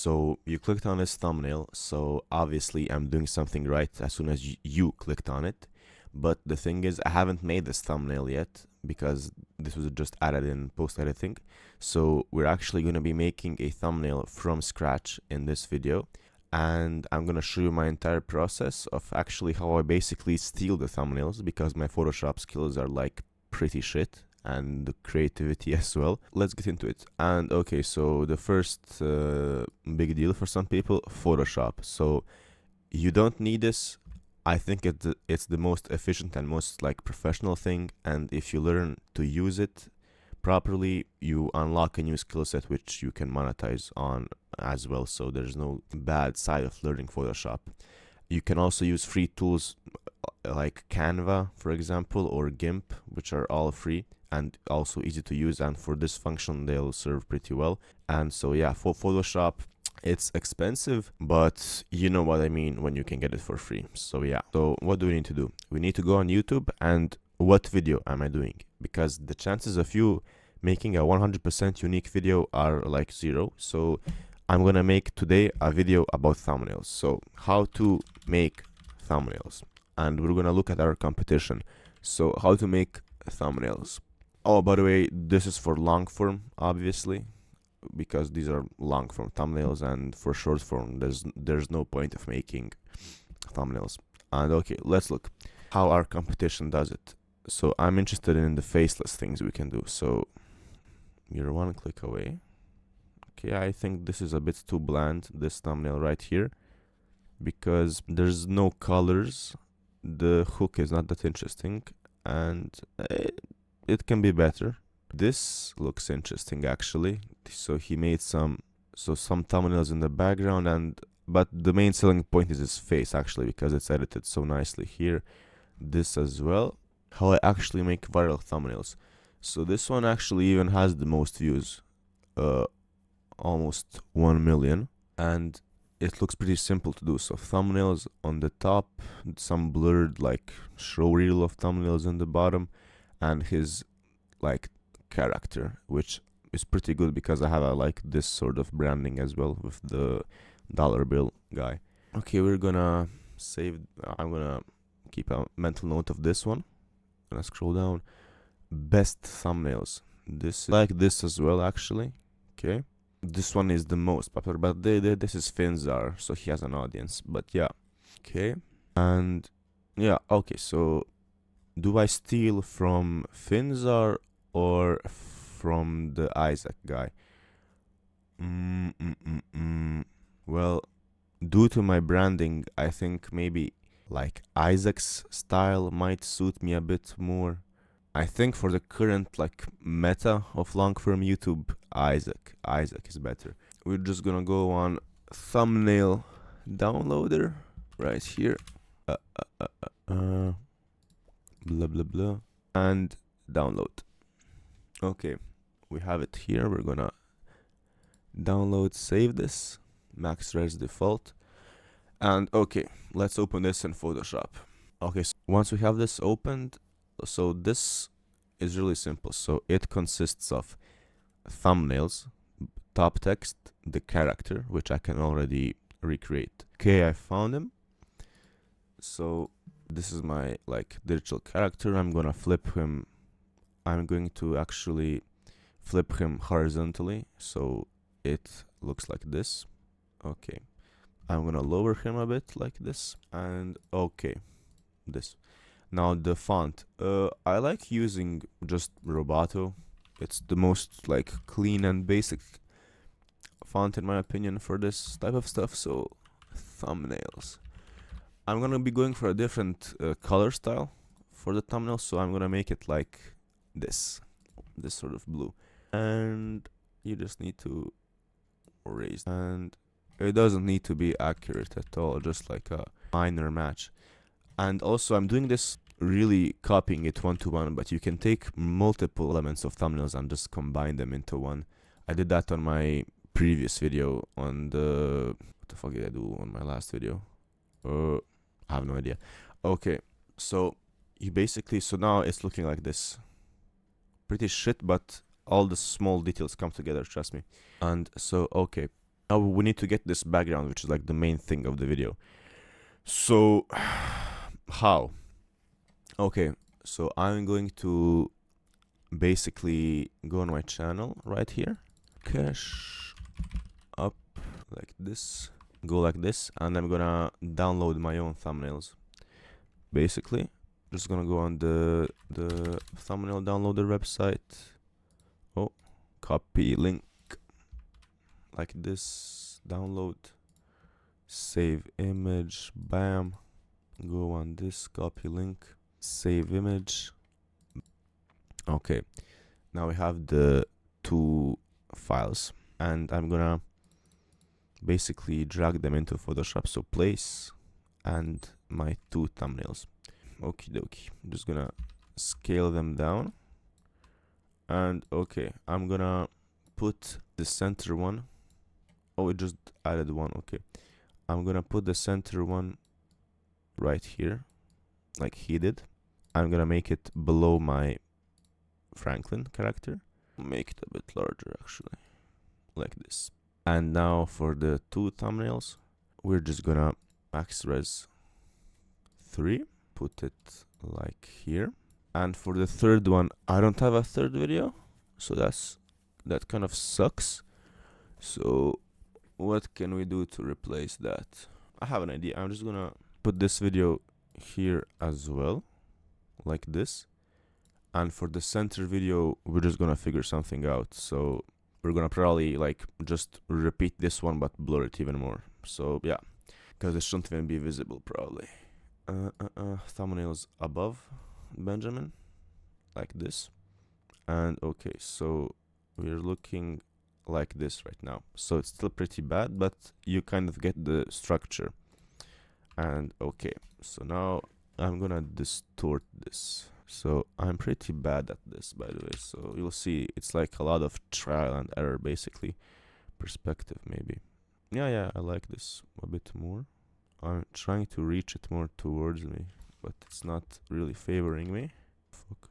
So you clicked on this thumbnail, so obviously I'm doing something right as soon as you clicked on it. But the thing is, I haven't made this thumbnail yet because this was just added in post editing. So we're actually going to be making a thumbnail from scratch in this video. And I'm going to show you my entire process of actually how I basically steal the thumbnails because my Photoshop skills are like pretty shit and the creativity as well. Let's get into it. And okay, so the first big deal for some people, Photoshop. So you don't need this. I think it's the most efficient and most like professional thing, and if you learn to use it properly, you unlock a new skill set which you can monetize on as well. So there's no bad side of learning Photoshop. You can also use free tools like Canva, for example, or GIMP, which are all free and also easy to use, and for this function they'll serve pretty well. And so yeah, for Photoshop, it's expensive, but you know what I mean when you can get it for free. So yeah, so what do we need to do? We need to go on YouTube, and what video am I doing? Because the chances of you making a 100% unique video are like zero. So I'm gonna make today a video about thumbnails. So how to make thumbnails, and we're gonna look at our competition. So how to make thumbnails. Oh, by the way, this is for long form, obviously, because these are long form thumbnails, and for short form there's no point of making thumbnails. And okay, let's look how our competition does it. So I'm interested in the faceless things we can do. So you're one click away. Okay, I think this is a bit too bland, this thumbnail right here, because there's no colors, the hook is not that interesting, and it can be better. This looks interesting actually. So he made some thumbnails in the background, but the main selling point is his face actually, because it's edited so nicely here. This as well. How I actually make viral thumbnails. So this one actually even has the most views, almost 1 million, and it looks pretty simple to do. So thumbnails on the top, some blurred like show reel of thumbnails in the bottom, and his like character, which is pretty good because I have like this sort of branding as well with the dollar bill guy. Okay, we're gonna save. I'm gonna keep a mental note of this one. Gonna scroll down. Best thumbnails. This like this as well actually. Okay, this one is the most popular, but this is Finzar, so he has an audience. But yeah, okay, and yeah, okay. So do I steal from Finzar or from the Isaac guy? Well, due to my branding, I think maybe like Isaac's style might suit me a bit more. I think for the current like meta of long form YouTube, Isaac is better. We're just gonna go on thumbnail downloader right here. Blah blah blah, and download. Okay, we have it here. We're gonna download, save this, max res default, and okay, let's open this in Photoshop. Okay, so once we have this opened, so this is really simple. So it consists of thumbnails, top text, the character, which I can already recreate. Okay, I found him. So this is my like digital character. I'm gonna flip him. I'm going to actually flip him horizontally so it looks like this. Okay, I'm gonna lower him a bit like this, and okay, this. Now the font, I like using just Roboto. It's the most like clean and basic font in my opinion for this type of stuff. So thumbnails, I'm gonna be going for a different color style for the thumbnail, so I'm gonna make it like this sort of blue, and you just need to erase, and it doesn't need to be accurate at all, just like a minor match. And also I'm doing this really copying it one to one, but you can take multiple elements of thumbnails and just combine them into one. I did that on my previous video on the what the fuck did I do on my last video? I have no idea. Okay, so you basically, so now it's looking like this. Pretty shit, but all the small details come together, trust me. And so okay, Now we need to get this background, which is like the main thing of the video. So how? Okay, so I'm going to basically go on my channel right here, cache up like this, go like this, and I'm gonna download my own thumbnails. Basically, just gonna go on the thumbnail downloader website. Oh, copy link like this, download, save image, bam, go on this, copy link, save image. Okay, now we have the two files, and I'm gonna basically drag them into Photoshop. So place and my two thumbnails. Okie dokie. I'm just gonna scale them down, and okay, I'm gonna put the center one. Oh, it just added one. Okay, I'm gonna put the center one right here, like he did. I'm gonna make it below my Franklin character. Make it a bit larger actually, like this. And now for the two thumbnails, we're just gonna max res 3, put it like here. And for the third one, I don't have a third video, so that kind of sucks. So what can we do to replace that? I have an idea. I'm just gonna put this video here as well, like this. And for the center video, we're just gonna figure something out. So we're gonna probably like just repeat this one but blur it even more. So yeah, because it shouldn't even be visible probably. Thumbnails above Benjamin, like this. And okay, so we're looking like this right now. So it's still pretty bad, but you kind of get the structure. And okay, so now I'm gonna distort this. So I'm pretty bad at this, by the way. So you'll see it's like a lot of trial and error, basically. Perspective, maybe. Yeah, I like this a bit more. I'm trying to reach it more towards me, but it's not really favoring me. Fuck.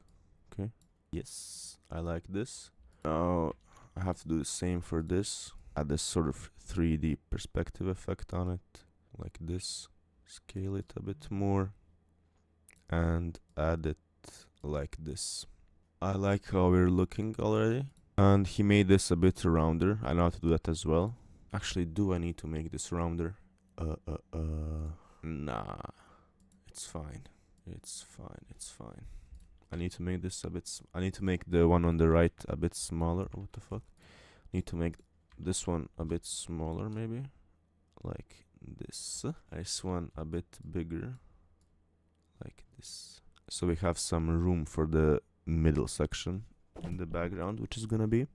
Okay. Yes, I like this. Now I have to do the same for this. Add this sort of 3D perspective effect on it, like this. Scale it a bit more, and add it like this. I like how we're looking already. And he made this a bit rounder. I know how to do that as well. Actually, do I need to make this rounder? Nah. It's fine. It's fine. I need to make this a bit... I need to make the one on the right a bit smaller. What the fuck? Need to make this one a bit smaller, maybe? Like this. This one a bit bigger. Like this. So we have some room for the middle section in the background, which is gonna be.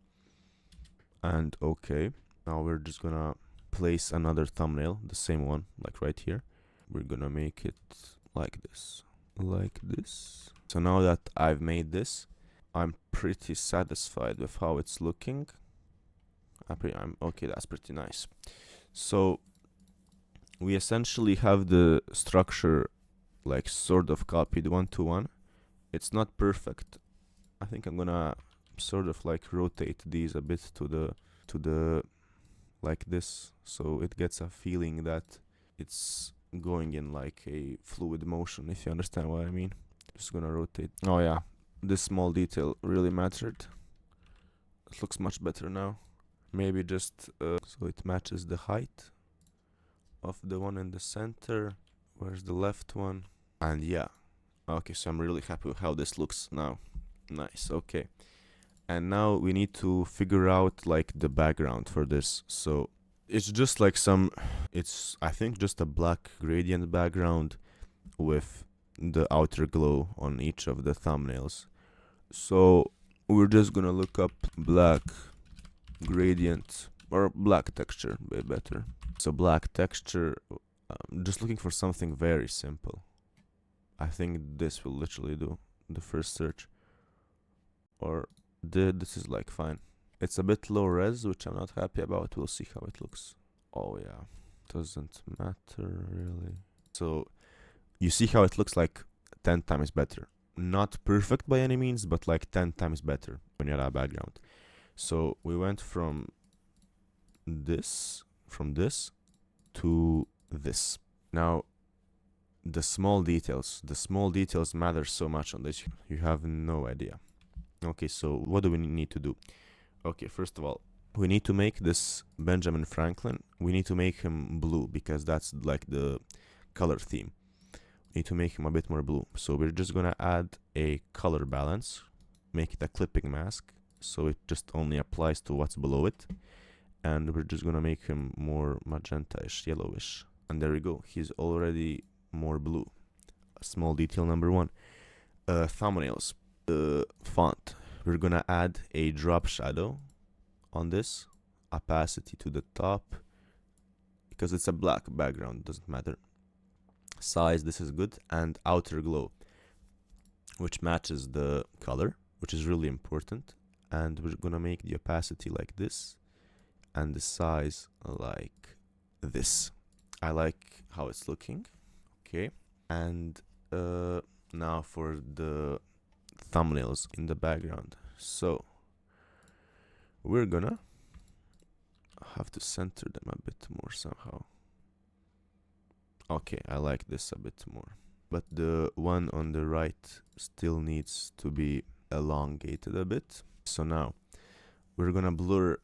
And okay, now we're just gonna place another thumbnail, the same one, like right here. We're gonna make it like this, like this. So now that I've made this, I'm pretty satisfied with how it's looking. I'm okay, that's pretty nice. So we essentially have the structure like sort of copied 1-to-1. It's not perfect. I think I'm gonna sort of like rotate these a bit to the like this, so it gets a feeling that it's going in like a fluid motion, if you understand what I mean. Just gonna rotate. Oh yeah, this small detail really mattered. It looks much better now. Maybe just so it matches the height of the one in the center. Where's the left one? And yeah, okay, so I'm really happy with how this looks now. Nice, okay. And now we need to figure out like the background for this. So it's just like it's I think just a black gradient background with the outer glow on each of the thumbnails. So we're just gonna look up black gradient or black texture, way better. So black texture, I'm just looking for something very simple. I think this will literally do the first search. Or this is like fine. It's a bit low res, which I'm not happy about. We'll see how it looks. Oh yeah, doesn't matter really. So you see how it looks like 10 times better. Not perfect by any means, but like 10 times better when you have a background. So we went from this from this to this. Now, the small details matter so much on this. You have no idea. Okay, so what do we need to do? Okay, first of all, we need to make this Benjamin Franklin. We need to make him blue because that's like the color theme. We need to make him a bit more blue. So we're just gonna add a color balance, make it a clipping mask, so it just only applies to what's below it. And we're just gonna make him more magenta-ish, yellowish. And there we go. He's already more blue. Small detail number one. Thumbnails. The font. We're gonna add a drop shadow on this. Opacity to the top. Because it's a black background, doesn't matter. Size, this is good. And outer glow, which matches the color, which is really important. And we're gonna make the opacity like this. And the size like this. I like how it's looking. Okay. And now for the thumbnails in the background. So we're gonna have to center them a bit more somehow. Okay, I like this a bit more. But the one on the right still needs to be elongated a bit. So now we're gonna blur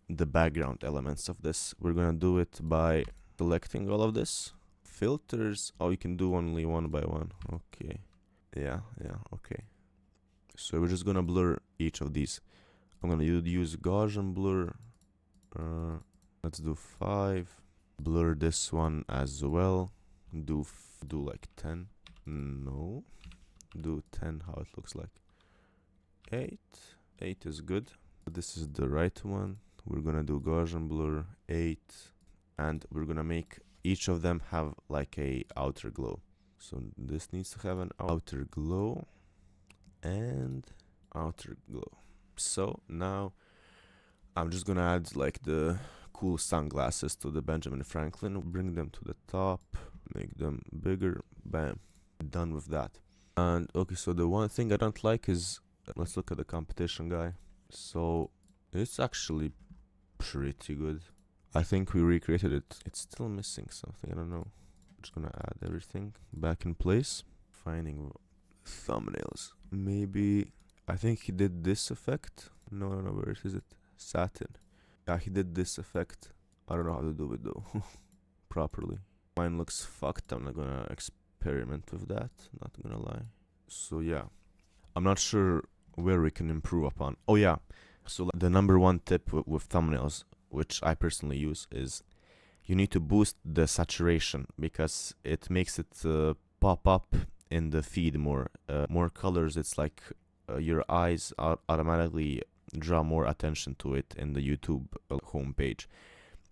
the background elements of this. We're gonna do it by selecting all of this. Filters, oh, you can do only one by one. Okay. Yeah, okay. So we're just gonna blur each of these. I'm gonna use Gaussian blur. Let's do 5. Blur this one as well. Do like 10. No. Do 10 how it looks like. 8. 8 is good. This is the right one. We're gonna do Gaussian blur 8. And we're gonna make each of them have like a outer glow. So this needs to have an outer glow and outer glow. So now I'm just gonna add like the cool sunglasses to the Benjamin Franklin, bring them to the top, make them bigger, bam, done with that. And okay, so the one thing I don't like is, let's look at the competition guy. So it's actually pretty good. I think we recreated it. It's still missing something, I don't know. I'm just gonna add everything back in place. Finding thumbnails. Maybe, I think he did this effect. No, where is it? Satin. Yeah, he did this effect. I don't know how to do it though. Properly. Mine looks fucked. I'm not gonna experiment with that. Not gonna lie. So yeah. I'm not sure where we can improve upon. Oh yeah. So the number one tip with thumbnails, which I personally use, is you need to boost the saturation because it makes it pop up in the feed more. More colors, it's like your eyes automatically draw more attention to it in the YouTube homepage.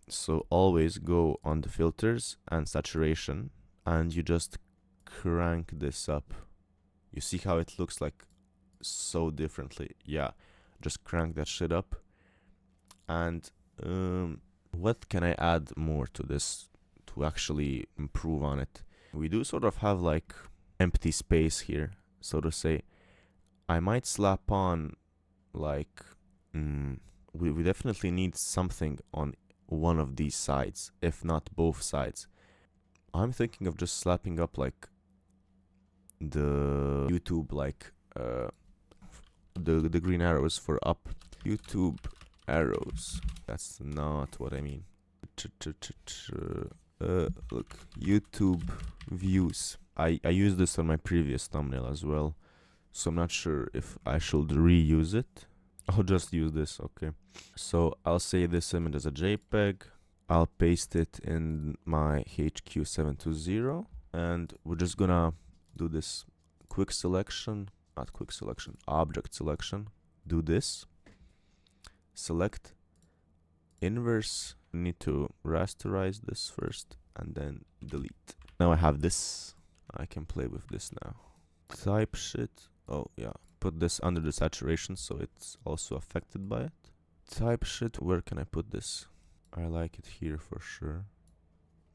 So always go on the filters and saturation and you just crank this up. You see how it looks like so differently? Yeah, just crank that shit up. And what can I add more to this to actually improve on it? We do sort of have like empty space here, so to say. I might slap on like we definitely need something on one of these sides, if not both sides. I'm thinking of just slapping up like the YouTube, like the green arrows for up. YouTube arrows. That's not what I mean. Look, YouTube views. I used this on my previous thumbnail as well, so I'm not sure if I should reuse it. I'll just use this, okay. So I'll say this image as a JPEG. I'll paste it in my HQ720, and we're just gonna do this quick selection, not quick selection, object selection. Do this. Select inverse. Need to rasterize this first and then delete. Now I have this. I can play with this now. Type shit. Oh yeah, put this under the saturation so it's also affected by it. Type shit, where can I put this? I like it here for sure.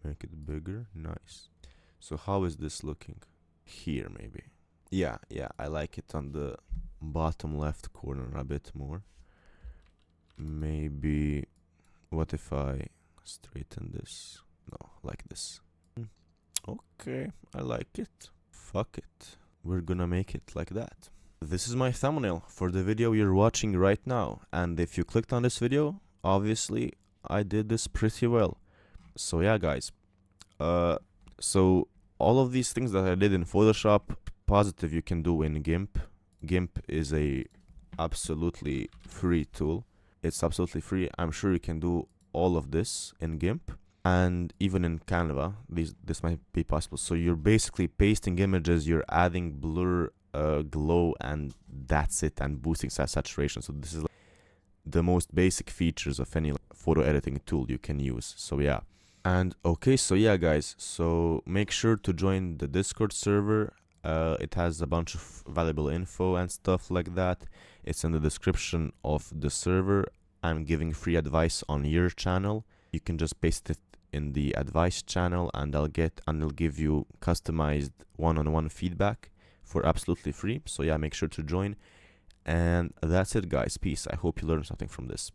Make it bigger, nice. So how is this looking? Here maybe. Yeah, I like it on the bottom left corner a bit more. Maybe, what if I Straighten this. No, like this. Okay, I like it. Fuck it. We're gonna make it like that. This is my thumbnail for the video you're watching right now. And if you clicked on this video, obviously I did this pretty well. So yeah, guys. So all of these things that I did in Photoshop, positive you can do in GIMP. GIMP is a absolutely free tool. It's absolutely free. I'm sure you can do all of this in GIMP. And even in Canva, this might be possible. So you're basically pasting images, you're adding blur, glow, and that's it, and boosting saturation. So this is like the most basic features of any photo editing tool you can use. So yeah. And okay, so yeah, guys, so make sure to join the Discord server. It has a bunch of valuable info and stuff like that. It's in the description of the server. I'm giving free advice on your channel. You can just paste it in the advice channel, and I'll give you customized one-on-one feedback for absolutely free. So yeah, make sure to join. And that's it, guys. Peace. I hope you learned something from this.